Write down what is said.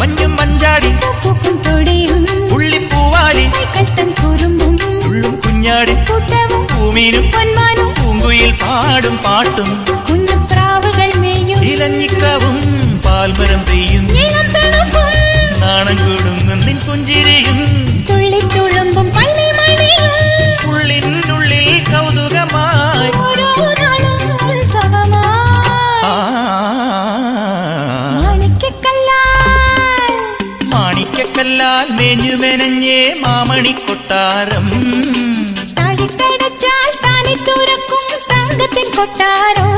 മഞ്ഞും മഞ്ചാടി ഉള്ളിപ്പൂവാലി ഉള്ളും കുഞ്ഞാടി പൂമീനും പൂങ്കുയിൽ പാടും പാട്ടും കുഞ്ഞുപ്രാവുകൾ മേയും ഇലഞ്ഞിക്കാവും പാൽമരം പെയ്യും നാണം കൊടുങ്ങും നിൻ പുഞ്ചിരിയും തുള്ളിത്തുളുമ്പും പള്ളിമണിയും ഉള്ളിനുള്ളിൽ കൗതുകമായി മാണിക്കക്കല്ലാൽ മേഞ്ഞുമെനഞ്ഞേ മാമണി കൊട്ടാരം താഴിക്കടച്ചാൽ താനെ തുറക്കും തങ്കത്തിൻ കൊട്ടാരം